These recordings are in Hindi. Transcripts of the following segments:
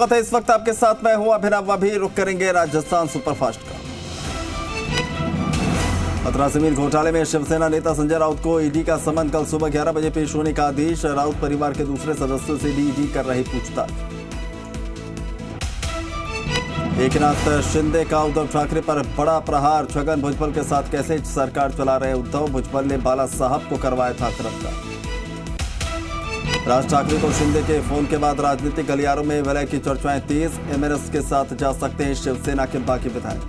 इस वक्त आपके साथ मैं हूं अभिनव। अभी रुक करेंगे राजस्थान सुपरफास्ट का। पत्रा जमीन घोटाले में शिवसेना नेता संजय राउत को ईडी का समन कल सुबह 11 बजे पेश होने का आदेश। राउत परिवार के दूसरे सदस्यों से भी ईडी कर रही पूछताछ। एकनाथ शिंदे का उद्धव ठाकरे पर बड़ा प्रहार। छगन भुजबल के साथ कैसे सरकार चला रहे उद्धव, भुजबल ने बाला साहब को करवाया था गिरफ्तार। राज ठाकरे को शिंदे के फोन के बाद राजनीतिक गलियारों में विलय की चर्चाएं तेज। एमएनएस के साथ जा सकते हैं शिवसेना के बाकी विधायक।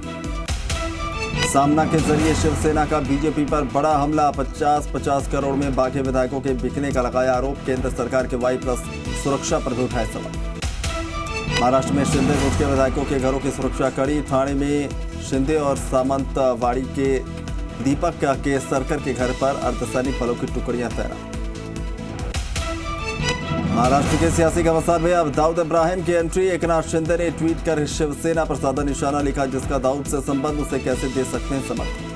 सामना के जरिए शिवसेना का बीजेपी पर बड़ा हमला। 50-50 करोड़ में बाकी विधायकों के बिकने का लगाया आरोप। केंद्र सरकार के वाई प्लस सुरक्षा पर भी उठाए सवाल। महाराष्ट्र में शिंदे गुट के विधायकों के घरों की सुरक्षा कड़ी। ठाणे में शिंदे और सामंतवाड़ी के दीपक के सरकर के घर पर अर्धसैनिक बलों की टुकड़ियां तैनात। महाराष्ट्र के सियासी घमासान में अब दाऊद इब्राहिम की एंट्री। एकनाथ शिंदे ने ट्वीट कर शिवसेना पर साधा निशाना लिखा, जिसका दाऊद से संबंध उसे कैसे दे सकते हैं समर्थन।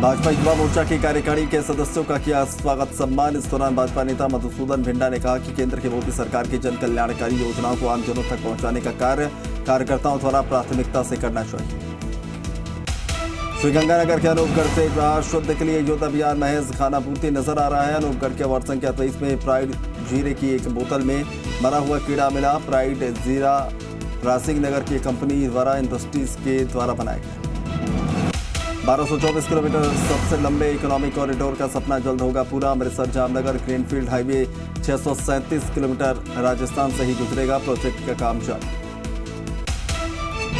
भाजपा युवा मोर्चा की कार्यकारिणी के सदस्यों का किया स्वागत सम्मान। इस दौरान भाजपा नेता मधुसूदन भिंडा ने कहा कि केंद्र की मोदी सरकार की जन कल्याणकारी योजनाओं को आमजनों तक पहुंचाने का कार्य कार्यकर्ताओं द्वारा प्राथमिकता से करना चाहिए। श्रीगंगानगर के अनूपगढ़ से रहा शुद्ध के लिए युद्ध अभियान महज खानापूर्ति नजर आ रहा है। अनूपगढ़ के वार्ड संख्या 23 में प्राइड जीरे की एक बोतल में मरा हुआ कीड़ा मिला। प्राइड जीरा रासिंग नगर की कंपनी द्वारा इंडस्ट्रीज के द्वारा बनाया गया। 1224 किलोमीटर सबसे लंबे इकोनॉमिक कॉरिडोर का सपना जल्द होगा पूरा। Amritsar Jamnagar greenfield highway 637 kilometre Rajasthan से ही गुजरेगा। प्रोजेक्ट का काम जारी।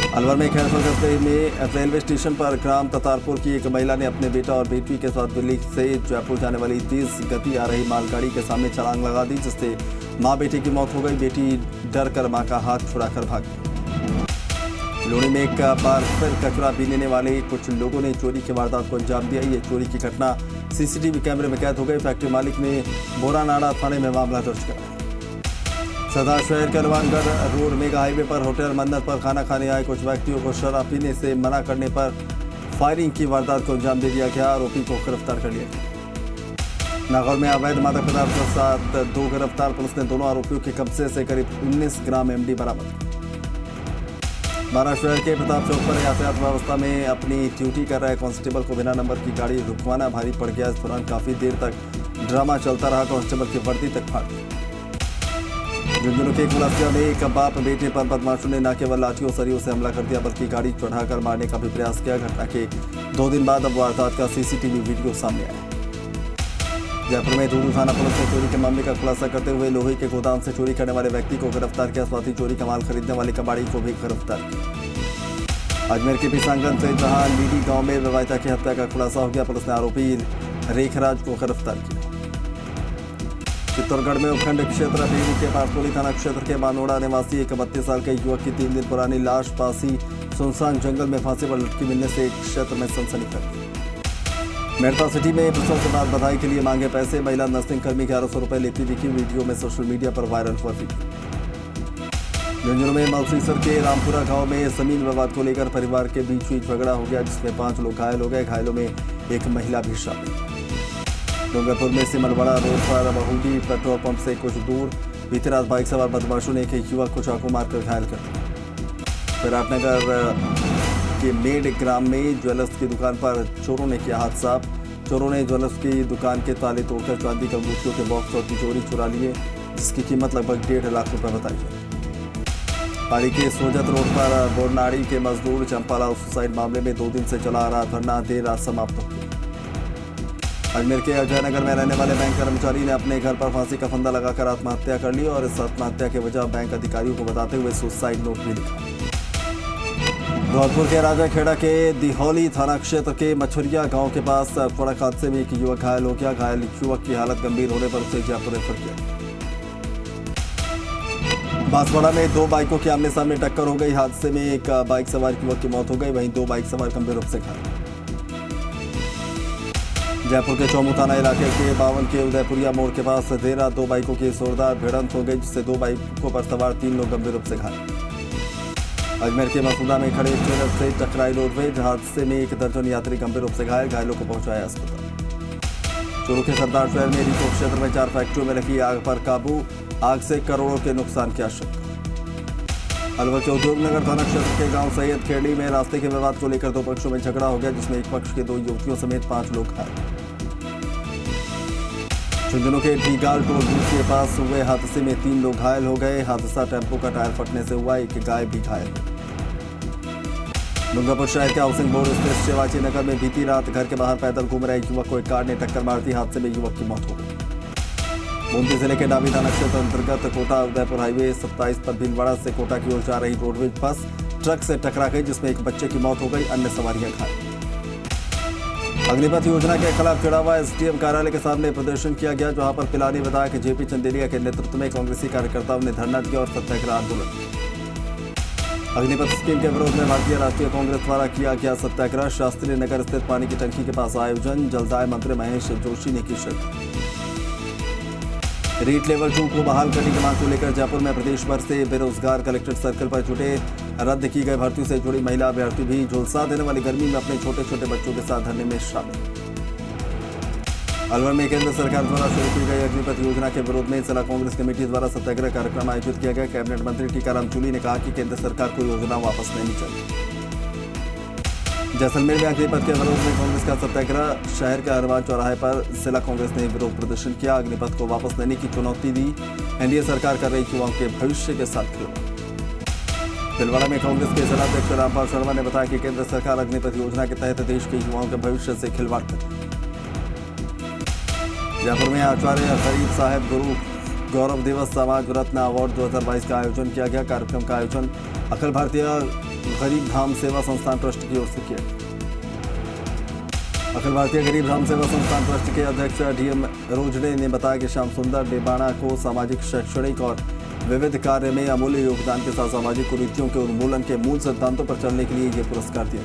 अलवर में खैरसर कस्बे में रेलवे स्टेशन पर ग्राम ततारपुर की एक महिला ने अपने बेटा और बेटी के साथ दिल्ली से जयपुर जाने वाली तेज गति आ रही मालगाड़ी के सामने छलांग लगा दी, जिससे मां बेटे की मौत हो गई। बेटी डर कर मां का हाथ छुड़ाकर भाग गई। लुणी में एक बार फिर कचरा बीनने वाले कुछ लोगों ने चोरी की वारदात को अंजाम दिया। ये चोरी की घटना सीसीटीवी कैमरे में कैद हो गई। फैक्ट्री मालिक ने बोरानाड़ा थाने में मामला दर्ज कराया। सदा शहर के हनुमानगढ़ रोड मेगा हाईवे पर होटल मन्नत पर खाना खाने आए कुछ व्यक्तियों को शराब पीने से मना करने पर फायरिंग की वारदात को अंजाम दे दिया गया। आरोपी को गिरफ्तार कर लिया गया। नागौर में अवैध मादक पदार्थ के साथ 2 गिरफ्तार। पुलिस ने दोनों आरोपियों के कब्जे से करीब 19 ग्राम एमडी बरामद। महाराष्ट्र शहर के प्रताप चौक पर यातायात व्यवस्था में अपनी ड्यूटी कर रहे कांस्टेबल को बिना नंबर की गाड़ी रुकवाना भारी पड़ गया। इस दौरान काफी देर तक ड्रामा चलता रहा। कांस्टेबल की वर्दी तक फाड़ दी। झुंझुनू के कुलासिया में एक बाप बेटे पर बदमाशों ने न केवल लाठियों सरियों से हमला कर दिया, बल्कि गाड़ी चढ़ाकर मारने का भी प्रयास किया। घटना के 2 दिन बाद अब वारदात का सीसीटीवी वीडियो सामने आया। जयपुर में दूदू थाना पुलिस ने चोरी के मामले का खुलासा करते हुए लोहे के गोदाम से चोरी करने वाले व्यक्ति को गिरफ्तार किया। साथ ही चोरी का माल खरीदने वाले कबाड़ी को भी गिरफ्तार किया। अजमेर के पिसांगन से जहां लीडी गांव में विवाहिता की हत्या का खुलासा हो गया। पुलिस ने आरोपी रेखराज को गिरफ्तार किया। चित्तौड़गढ़ में उपखंड क्षेत्र बेरू के पारसोली थाना क्षेत्र के बानोड़ा निवासी एक 32 साल के युवक की 3 दिन पुरानी लाश पासी सुनसान जंगल में फांसी पर लटकी मिलने से एक क्षेत्र में सनसनी फैल गई। मेड़ता सिटी में प्रसव के बाद बधाई के लिए मांगे पैसे। महिला नर्सिंग कर्मी 1100 रुपए लेती दिखी। वीडियो में सोशल मीडिया पर वायरल हुआ वीडियो। झुंझुनू में मलसीसर के रामपुरा गांव में जमीन विवाद को लेकर परिवार के बीच हुई झगड़ा हो गया, जिसमें 5 लोग घायल हो गए। घायलों में एक महिला भी शामिल। डूंगरपुर में सिमलवाड़ा रोड पर बहुडी पेट्रोल पंप से कुछ दूर बीती रात बाइक सवार बदमाशों ने एक युवक को चाकू मारकर घायल कर दिया। विराटनगर के मेड ग्राम में ज्वेलर्स की दुकान पर चोरों ने किया हाथ साफ। चोरों ने ज्वेलर्स की दुकान के ताले तोड़कर चांदी की अंगूठियों के बॉक्स और तिजोरी चुरा लिए, जिसकी कीमत लगभग 1.5 लाख रुपए बताई है। पाली के सोजत रोड पर बोरनाड़ी के मजदूर चंपाला सुसाइड मामले में 2 दिन से चला आ रहा धरना देर रात समाप्त हो गया। अजमेर के अजयनगर में रहने वाले बैंक कर्मचारी ने अपने घर पर फांसी का फंदा लगाकर आत्महत्या कर ली और इस आत्महत्या की वजह बैंक अधिकारियों को बताते हुए सुसाइड नोट भी लिखा। धौलपुर के राजाखेड़ा के दिहौली थाना क्षेत्र के मछुरिया गांव के पास सड़क हादसे में एक युवक घायल हो गया। घायल युवक की हालत गंभीर होने पर उसे जयपुर रेफर किया। बांसवाड़ा में 2 बाइकों की आमने सामने टक्कर हो गई। हादसे में एक बाइक सवार युवक की मौत हो गई, वहीं 2 बाइक सवार गंभीर रूप से घायल। जयपुर के चौमू थाना इलाके के 52 के उदयपुरिया मोड़ के पास देर रात 2 बाइकों की जोरदार भिड़ंत हो गई, जिससे 2 बाइकों पर सवार 3 लोग गंभीर रूप से घायल। अजमेर के मसूदा में खड़े ट्रेलर से टकराई रोडवेज। हादसे में 1 दर्जन यात्री गंभीर रूप से घायल। घायलों को पहुंचाया अस्पताल। चूरू के सरदार शहर में रिको क्षेत्र में 4 फैक्ट्रियों में लगी आग पर काबू। आग से करोड़ों के नुकसान की आशंका। अलवर के उद्योग नगर थाना क्षेत्र के गांव सैयद खेड़ी में रास्ते के विवाद को लेकर दो पक्षों में झगड़ा हो गया, जिसमें एक पक्ष के 2 युवतियों समेत 5 लोग घायल। झुंझुनू के ढीगाल टोल बूथ के पास हुए हादसे में 3 लोग घायल हो गए। हादसा टेम्पो का टायर फटने से हुआ, एक गाय भी घायल। डूंगरपुर शहर के हाउसिंग बोर्ड स्थित शिवाजी नगर में बीती रात घर के बाहर पैदल घूम रहे युवक को एक कार ने टक्कर मार दी। हादसे में युवक की मौत हो गई। बूंदी जिले के डाबी थाना क्षेत्र अंतर्गत कोटा उदयपुर हाईवे 27 पर भीलवाड़ा से कोटा की ओर जा रही रोडवेज बस ट्रक से टकरा गई, जिसमें एक बच्चे की मौत हो गई, अन्य सवारियां घायल। अग्निपथ योजना के खिलाफ चढ़ावा एसडीएम कार्यालय के सामने प्रदर्शन किया गया, जहां पर पिलानी विधायक जेपी चंदेलिया के नेतृत्व में कांग्रेसी कार्यकर्ताओं ने धरना दिया और सत्याग्रह आंदोलन किया। अग्निपथ स्कीम के विरोध में भारतीय राष्ट्रीय कांग्रेस द्वारा किया गया सत्याग्रह। शास्त्री नगर स्थित पानी की टंकी के पास आयोजन, जलदाय मंत्री महेश जोशी ने की शिरकत। रीट लेवल 2 को बहाल करने की मांग को लेकर जयपुर में प्रदेश भर से बेरोजगार कलेक्ट्रेट सर्कल पर जुटे। रद्द की गई भर्ती से जुड़ी महिला अभ्यर्थी भी झुलसा देने वाली गर्मी में अपने छोटे छोटे बच्चों के साथ धरने में शामिल। अलवर में केंद्र सरकार द्वारा शुरू की गई अग्निपथ योजना के विरोध में जिला कांग्रेस कमेटी द्वारा सत्याग्रह कार्यक्रम आयोजित किया गया। कैबिनेट मंत्री टीकाराम जूली ने कहा कि केंद्र सरकार को योजना वापस लेनी चाहिए। जैसलमेर में अग्निपथ के विरोध में कांग्रेस का सत्याग्रह। शहर के हरवान चौराहे पर जिला कांग्रेस ने विरोध प्रदर्शन किया। अग्निपथ को वापस लेने की चुनौती दी। एनडीए सरकार कर रही युवाओं के भविष्य के साथ खिलवाड़। भीलवाड़ा में कांग्रेस के जिलाध्यक्ष रामपाल शर्मा ने बताया कि केंद्र सरकार अग्निपथ योजना के तहत देश के युवाओं के भविष्य से खिलवाड़ कर रही है। जयपुर में आचार्य गरीब साहब गुरु गौरव दिवस समाज रत्न अवार्ड 2022 का आयोजन किया गया। कार्यक्रम का आयोजन अखिल भारतीय गरीब धाम सेवा संस्थान ट्रस्ट की ओर से किया गया। अखिल भारतीय गरीब धाम सेवा संस्थान ट्रस्ट के अध्यक्ष डीएम रोजड़े ने बताया कि श्याम सुंदर डेबाणा को सामाजिक, शैक्षणिक और विविध कार्य में अमूल्य योगदान के साथ सामाजिक कुरीतियों के उन्मूलन के मूल सिद्धांतों पर चलने के लिए ये पुरस्कार दिया।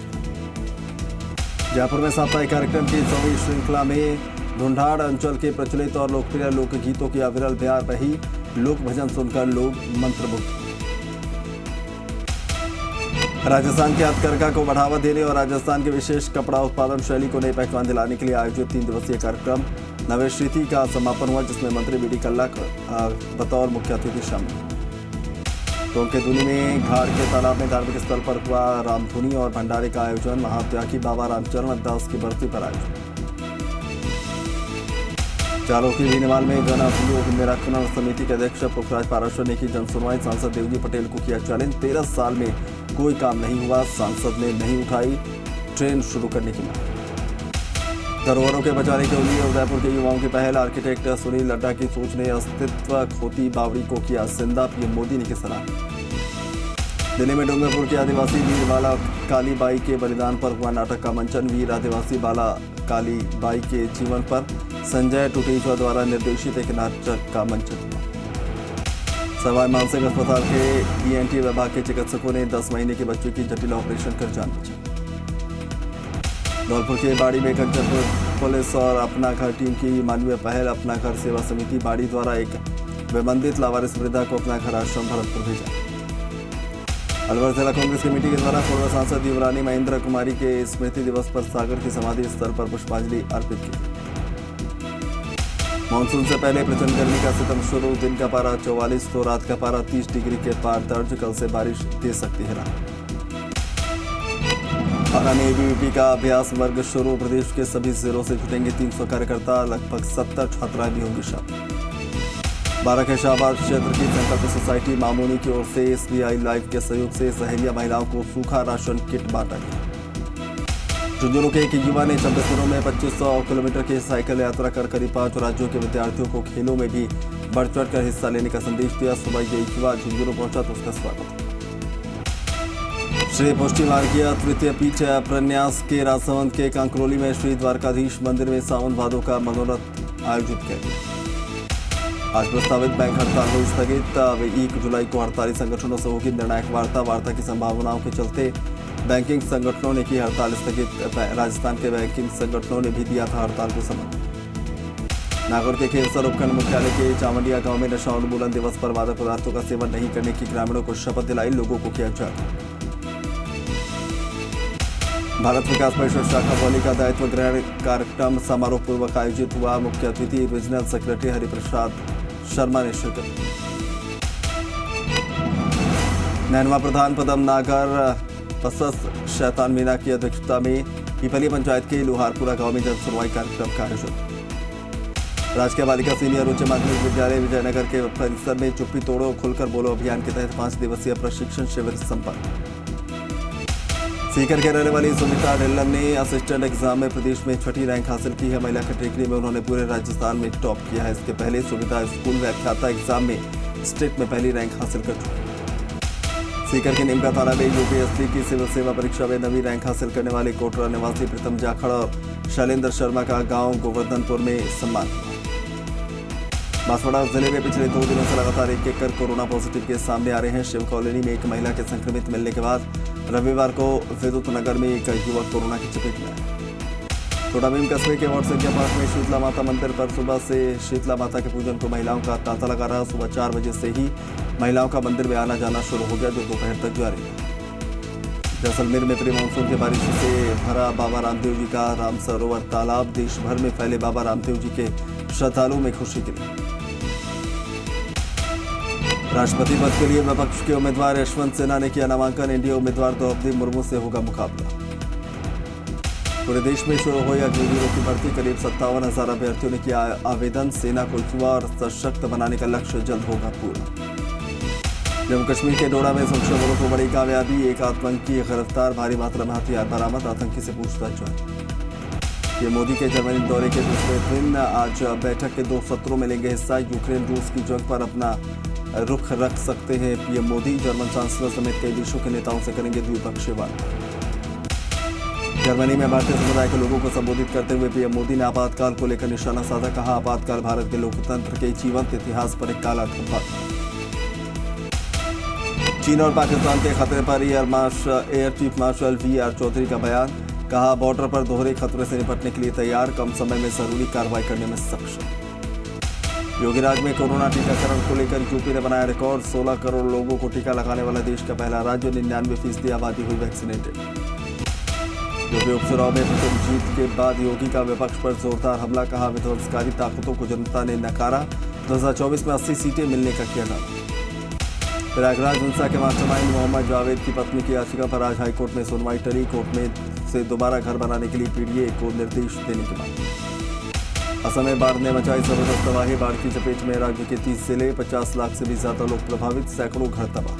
जयपुर में साप्ताहिक कार्यक्रम की 100वीं श्रृंखला में ढूंढाड़ अंचल के प्रचलित और लोकप्रिय लोकगीतों की अविरल बयार रही। लोक भजन सुनकर लोग मंत्रमुग्ध। राजस्थान की हथकरघा को बढ़ावा देने और राजस्थान के विशेष कपड़ा उत्पादन शैली को नई पहचान दिलाने के लिए आयोजित 3 दिवसीय कार्यक्रम नवेश रीति का समापन हुआ, जिसमें मंत्री बीडी कल्ला बतौर मुख्य अतिथि शामिल। टोंक के दूनी में घाट के तालाब में धार्मिक स्थल पर हुआ रामधुनी और भंडारे का आयोजन। महात्यागी बाबा रामचरण दास की बरसी पर आयोजन। चारों की भीनमाल में जन अभियोग निराकरण समिति के अध्यक्ष पुखराज पाराशर ने की जनसुनवाई। सांसद देवजी पटेल को किया चैलेंज। 13 साल में कोई काम नहीं हुआ, सांसद ने नहीं उठाई ट्रेन शुरू करने की मांग। धरोहरों के बचाने के लिए उदयपुर के युवाओं की पहल। आर्किटेक्ट सुनील लड्डा की सोच ने अस्तित्व खोती बावड़ी को किया जिंदा, पीएम मोदी ने की सलाह। दिल्ली में डूंगरपुर के आदिवासी वीर बाला काली बाई के बलिदान पर हुआ नाटक का मंचन। वीर आदिवासी बाला काली बाई के जीवन पर संजय टुटेजा द्वारा निर्देशित एक नाटक का मंचन। सवाई मानसिंह अस्पताल के ईएनटी विभाग के चिकित्सकों ने 10 महीने के बच्चे की जटिल ऑपरेशन कर जान बचाई। धौलपुर के बाड़ी में कंचनपुर पुलिस और अपना घर टीम की मानवीय पहल। अपना घर सेवा समिति बाड़ी द्वारा एक विबंधित लावारिस वृद्धा को अपना घर आश्रम भरतपुर भेजा। अलवर जिला कांग्रेस कमेटी के द्वारा पूर्व सांसद युवरानी महेंद्र कुमारी के स्मृति दिवस पर सागर की समाधि स्थल पर पुष्पांजलि अर्पित की। मानसून से पहले प्रचंड गर्मी का सितम शुरू। दिन का पारा 44 तो रात का पारा 30 डिग्री के पार दर्ज। कल से बारिश दे सकती है राहत। पारा में एबीवीपी का अभ्यास वर्ग शुरू। प्रदेश के सभी जिलों से जुटेंगे 300 कार्यकर्ता। लगभग 70 छात्राएं भी होंगी शामिल। 12 के शाहबाद क्षेत्र की संकल्प सोसाइटी मामूनी की ओर से एसबीआई लाइव के सहयोग से सहेलिया महिलाओं को सूखा राशन किट बांटा गया। झुंझुनू के एक युवा ने 26 दिनों में 2500 किलोमीटर की साइकिल यात्रा कर करीब 5 राज्यों के विद्यार्थियों को खेलों में भी बढ़ चढ़ कर हिस्सा लेने का संदेश दिया। सुबह ये युवा झुंझुनू पहुंचा तो उसका स्वागत। श्री पुष्टि मार्गीय तृतीय पीठ प्रन्यास के राजसमंद के कांकरोली में श्री द्वारकाधीश मंदिर में सावन भादों का मनोरथ आयोजित किया गया। आज प्रस्तावित बैंक हड़ताल हुई स्थगित। 1 जुलाई को हड़ताली संगठनों से होगी निर्णायक वार्ता की संभावनाओं के चलते बैंकिंग संगठनों ने की हड़ताल स्थगित। राजस्थान के बैंकिंग संगठनों ने भी दिया था हड़ताल को समर्थन। नागौर के खेरसर उपखंड मुख्यालय के चावंडिया गांव में नशा उन्मूलन दिवस पर मादक पदार्थों का सेवन नहीं करने की ग्रामीणों को शपथ दिलाई। लोगों को किया जागरूक। भारत विकास परिषद शाखा बौली का दायित्व ग्रहण कार्यक्रम समारोह पूर्वक आयोजित हुआ। मुख्य अतिथि रीजनल सेक्रेटरी हरिप्रसाद शर्मा ने शिरकत। नैनवा प्रधान पदम नागर पसस शैतान मीना की अध्यक्षता में पीपली पंचायत के लोहारपुरा गांव में जन सुनवाई कार्यक्रम का आयोजन। राजकीय बालिका सीनियर उच्च माध्यमिक विद्यालय विजयनगर के परिसर में चुप्पी तोड़ो खुलकर बोलो अभियान के तहत 5 दिवसीय प्रशिक्षण शिविर संपन्न। सीकर के रहने वाली सुमिता ढिल्लन ने असिस्टेंट एग्जाम में प्रदेश में 6ठी रैंक हासिल की है। महिला कैटेगरी में उन्होंने पूरे राजस्थान में टॉप किया है। इसके पहले सुमिता स्कूल व्याख्याता एग्जाम में स्टेट में पहली रैंक हासिल कर चुकी है। सीकर के नीमका थाना में यूपीएससी की सिविल सेवा परीक्षा में 9वीं रैंक हासिल करने वाले कोटरा निवासी प्रीतम जाखड़ और शैलेंद्र शर्मा का गांव गोवर्धनपुर में सम्मान। बांसवाड़ा जिले में पिछले 2 दिनों से लगातार एक कर कोरोना पॉजिटिव केस सामने आ रहे हैं। शिव कॉलोनी में एक महिला के संक्रमित मिलने के बाद रविवार को विद्युत नगर में एक युवक कोरोना की चपेट में आया। कोडामीम कस्बे के वार्ड संख्या 5 में शीतला माता मंदिर पर सुबह से शीतला माता के पूजन को महिलाओं का तांता लगा रहा। सुबह 4 बजे से ही महिलाओं का मंदिर में आना जाना शुरू हो गया, जो दोपहर तक जारी है। जैसलमेर में प्री मानसून की बारिश से भरा बाबा रामदेव जी का राम सरोवर तालाब। देश भर में फैले बाबा रामदेव जी के श्रद्धालुओं में खुशी की लहर। राष्ट्रपति पद के लिए विपक्ष के उम्मीदवार यशवंत सिन्हा ने किया नामांकन। एनडीए उम्मीदवार द्रौपदी मुर्मू से होगा मुकाबला। पूरे देश में शुरू हुई अग्निवीरों की भर्ती। करीब 57,000 अभ्यर्थियों ने किया आवेदन। सेना को युवा और सशक्त बनाने का लक्ष्य जल्द होगा पूरा। जम्मू कश्मीर के डोडा में सुरक्षा बलों को बड़ी कामयाबी। एक आतंकी गिरफ्तार, भारी मात्रा में हथियार बरामद। आतंकी से पूछताछ जारी। पीएम मोदी के जर्मनी दौरे के दूसरे दिन आज बैठक के 2 सत्रों में लेंगे हिस्सा। यूक्रेन रूस की जंग पर अपना रुख रख सकते हैं पीएम मोदी। जर्मन चांसलर समेत कई देशों के नेताओं से करेंगे द्विपक्षीय वार्ता। जर्मनी में भारतीय समुदाय के लोगों को संबोधित करते हुए पीएम मोदी ने आपातकाल को लेकर निशाना साधा। कहा, आपातकाल भारत के लोकतंत्र के जीवंत इतिहास पर एक काला धब्बा। चीन और पाकिस्तान के खतरे पर air chief marshal V R. Chaudhary का बयान। कहा, बॉर्डर पर दोहरे खतरे से निपटने के लिए तैयार, कम समय में जरूरी कार्रवाई करने में सक्षम। योगीराज में कोरोना टीकाकरण को लेकर यूपी ने बनाया रिकॉर्ड। 16 करोड़ लोगों को टीका लगाने वाला देश का पहला राज्य। 99% आबादी हुई वैक्सीनेटेड। यूपी उपचुनाव में प्रथम जीत के बाद योगी का विपक्ष पर जोरदार हमला। कहा, विध्वंसकारी ताकतों को जनता ने नकारा। 2024 में 80 सीटें मिलने का किया दावा। प्रयागराज हिंसा के मास्टरमाइंड मोहम्मद जावेद की पत्नी की याचिका पर आज हाईकोर्ट में सुनवाई टली। कोर्ट में से दोबारा घर बनाने के लिए पीडीए को निर्देश देने के बाद असम में बाढ़ ने मचाई जबरदस्त तबाही। बाढ़ की चपेट में राज्य के 30 जिले, 50 लाख से भी ज्यादा लोग प्रभावित, सैकड़ों घर तबाह।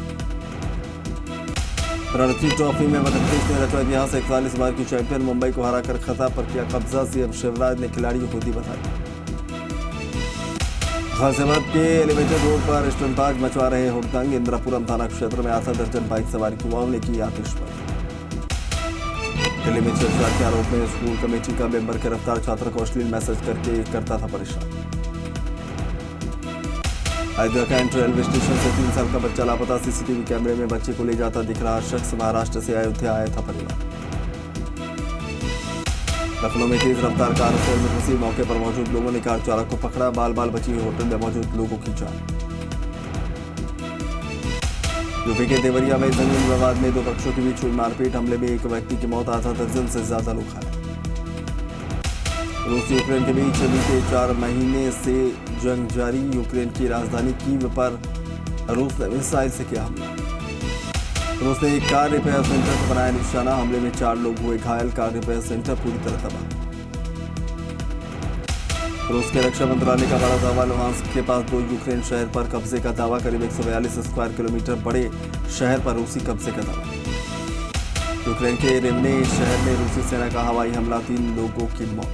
रणजी ट्रॉफी में मध्य प्रदेश ने रचा इतिहास। 41 बार की चैंपियन मुंबई को हराकर खिताब पर किया कब्जा। सीएम शिवराज ने खिलाड़ियों को दी बधाई। गाजियाबाद के एलिवेटेड रोड पर स्टंटबाज मचवा रहे हुड़दंग। इंद्रापुरम थाना क्षेत्र में आधा दर्जन बाइक सवार युवाओं ने की आतिशबाजी। दिल्ली में छेड़छाड़ के आरोप में स्कूल कमेटी का मेंबर गिरफ्तार। छात्र को अश्लील मैसेज करके करता था परेशान। अयोध्या कैंट रेलवे स्टेशन से 3 साल का बच्चा लापता। सीसीटीवी कैमरे में बच्चे को ले जाता दिख रहा शख्स महाराष्ट्र से अयोध्या आया था परिवार। लखनऊ में तेज रफ्तार कार होटल में घुसी। मौके पर मौजूद लोगों ने कार चालक को पकड़ा। बाल बाल बची हुई होटल में मौजूद लोगों की जान। यूपी के देवरिया में जमीन विवाद में 2 पक्षों के बीच हुई मारपीट। हमले में एक व्यक्ति की मौत, आधा दर्जन से ज्यादा लोग घायल। रूस यूक्रेन के बीच बीते 4 महीने से जंग जारी। यूक्रेन की राजधानी कीव पर रूस ने मिसाइल से किया हमला। रूस ने एक कार रिपेयर सेंटर को बनाया निशाना। हमले में 4 लोग हुए घायल। कार रिपेयर सेंटर पूरी तरह तबाह। रूस के रक्षा मंत्रालय का बड़ा दावा। लुहांस्क के पास 2 यूक्रेन शहर पर कब्जे का दावा। करीब 142 स्क्वायर किलोमीटर बड़े शहर पर रूसी कब्जे का दावा। यूक्रेन के रिवने शहर में रूसी सेना का हवाई हमला, 3 लोगों की मौत।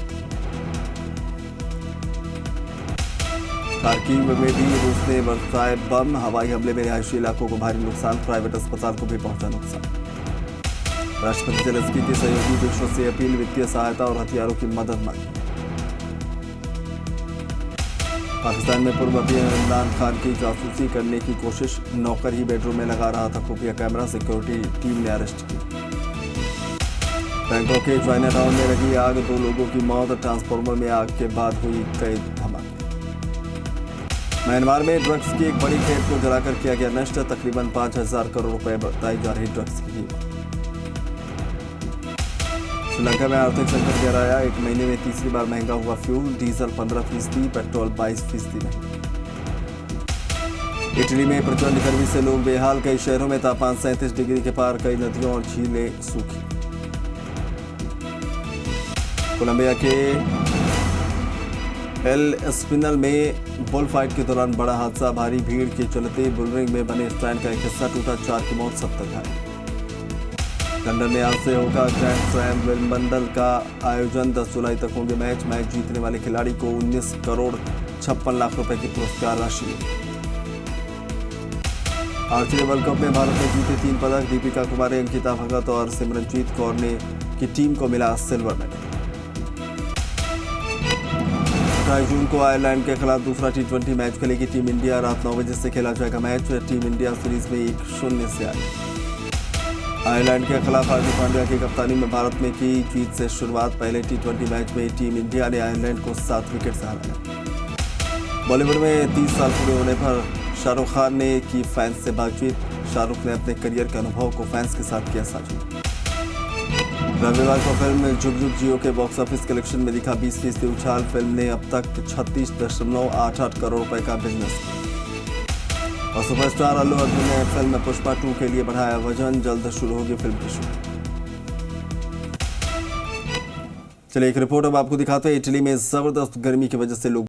खार्किव में भी रूस ने बरसाए बम। हवाई हमले में रिहायशी इलाकों को भारी नुकसान। प्राइवेट अस्पताल को भी पहुंचा नुकसान। राष्ट्रपति जेलेंस्की की सहयोगी देशों से अपील, वित्तीय सहायता और हथियारों की मदद मांगी। पाकिस्तान में पूर्व पीएम इमरान खान की जासूसी करने की कोशिश। नौकर ही बेडरूम में लगा रहा था खुफिया कैमरा। सिक्योरिटी टीम ने अरेस्ट किया। बैंकॉक के चाइना टाउन में लगी आग, 2 लोगों की मौत। ट्रांसफार्मर में आग के बाद हुई कई धमाके। म्यांमार में ड्रग्स की एक बड़ी खेत को जलाकर किया गया नष्ट। तकरीबन 5,000 करोड़ रुपए बताई जा रही ड्रग्स की कीमत। श्रीलंका में आर्थिक संकट गहराया। 1 महीने में तीसरी बार महंगा हुआ फ्यूल। डीजल 15%, पेट्रोल 22% महंगा। इटली में प्रचंड गर्मी से लोग बेहाल, कई शहरों में तापमान 37 डिग्री के पार, कई नदियों और झीलें सूखी। कोलंबिया के एल एस्पिनल में बुल फाइट के दौरान बड़ा हादसा, भारी भीड़ के चलते बुलरिंग में बने स्टैंड का एक हिस्सा टूटा, 4 की मौत, 70 घायल। लंदन में आज से होगा ग्रैंड स्लैम विंबलडन का आयोजन, 10 जुलाई तक होंगे मैच जीतने वाले खिलाड़ी को 19 करोड़ 56 लाख रुपए की पुरस्कार राशि। आर्चरी वर्ल्ड कप में भारत ने जीते 3 पदक, दीपिका कुमारी, अंकिता भगत और सिमरनजीत कौर की टीम को मिला सिल्वर मेडल। 28 जून को आयरलैंड के खिलाफ दूसरा T20 मैच खेलेगी टीम इंडिया, रात 9 बजे से खेला जाएगा मैच। टीम इंडिया सीरीज में 1-0 से आई। आयरलैंड के खिलाफ हार्दिक पांड्या की कप्तानी में भारत में की जीत से शुरुआत, पहले T20 मैच में टीम इंडिया ने आयरलैंड को 7 विकेट से हराया। बॉलीवुड में 30 साल पूरे होने पर शाहरुख खान ने की फैंस से बातचीत, शाहरुख ने अपने करियर के अनुभव को फैंस के साथ किया साझा। रविवार को फिल्म जुग जुग जियो के बॉक्स ऑफिस कलेक्शन में दिखा 20% उछाल, फिल्म ने अब तक 36.88 करोड़ रुपए का बिजनेस किया। और सुपरस्टार अल्लू अर्जुन ने फिल्म पुष्पा 2 के लिए बढ़ाया वजन, जल्द शुरू होगी फिल्म की शूटिंग। चलिए एक रिपोर्ट अब आपको दिखाते हैं। इटली में जबरदस्त गर्मी की वजह से लोग